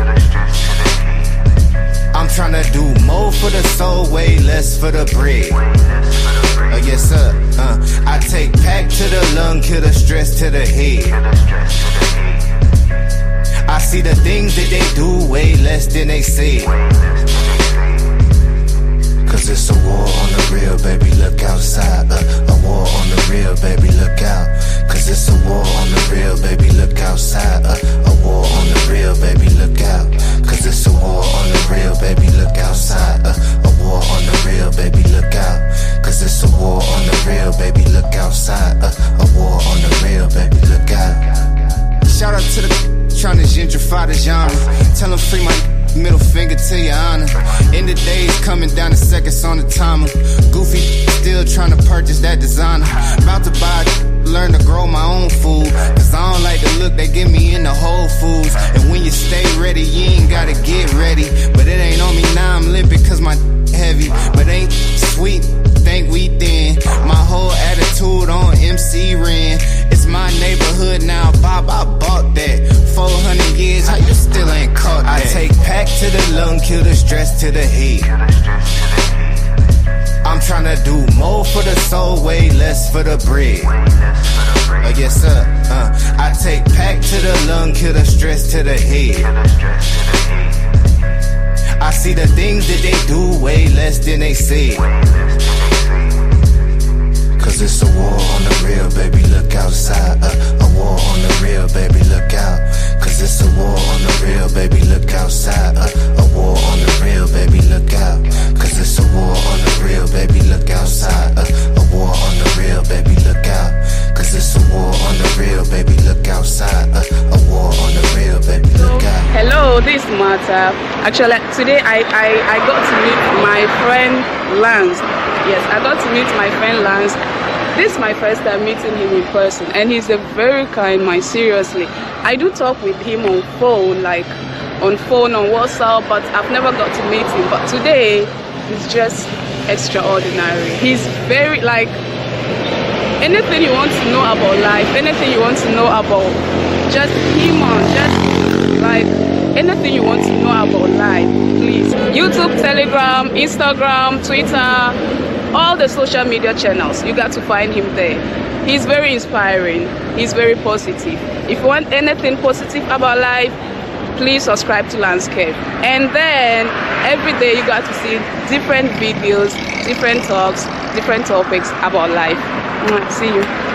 I'm tryna do more for the soul, way less for the bread. Oh yes sir. I take pack to the lung, kill the stress to the head. I see the things that they do way less than they say. Cause it's a war on the real, baby, look outside. A war on the real, baby, look out. Cause it's a war on the real, baby, look outside. A war on the real, baby, look out. Cause it's a war on the real, baby, look outside. A war on the real, baby, look out. Cause it's a war on the real, baby, look outside. A war on the real, baby, look out. Shout out to the tryna gentrify the genre. Tell them free my middle finger to your honor. In the days coming down the seconds on the timer. Goofy still trying to purchase that designer. About to buy, learn to grow my own food. Cause I don't like the look they give me in the Whole Foods. And when you stay ready, you ain't gotta get ready. But it ain't on me now, I'm limping cause my heavy. to the head. I'm tryna do more for the soul, way less for the bread. Yes sir, I take pack to the lung, kill the stress to the head. I see the things that they do way less than they say. Cause it's a war on the real, baby, look outside. A war on the real, baby, look out. Cause it's a war on the real, baby, look outside. A war on the real, baby, look out. Cause it's a war on the real, baby, look outside. A war on the real, baby, look out. Cause it's a war on the real, baby, look outside. A war on the real, baby, look out. Hello, this is Martha. Actually, today I got to meet my friend Lance. Yes, I got to meet my friend Lance. This is my first time meeting him in person, and he's a very kind man, seriously. I do talk with him on phone, on WhatsApp, but I've never got to meet him. But today, he's just extraordinary. He's very, anything you want to know about life, anything you want to know about just him, anything you want to know about life, please. YouTube, Telegram, Instagram, Twitter, all the social media channels, you got to find him there. He's very inspiring. He's very positive. If you want anything positive about life, please subscribe to Landscape. And then every day you got to see different videos, different talks, different topics about life. See you.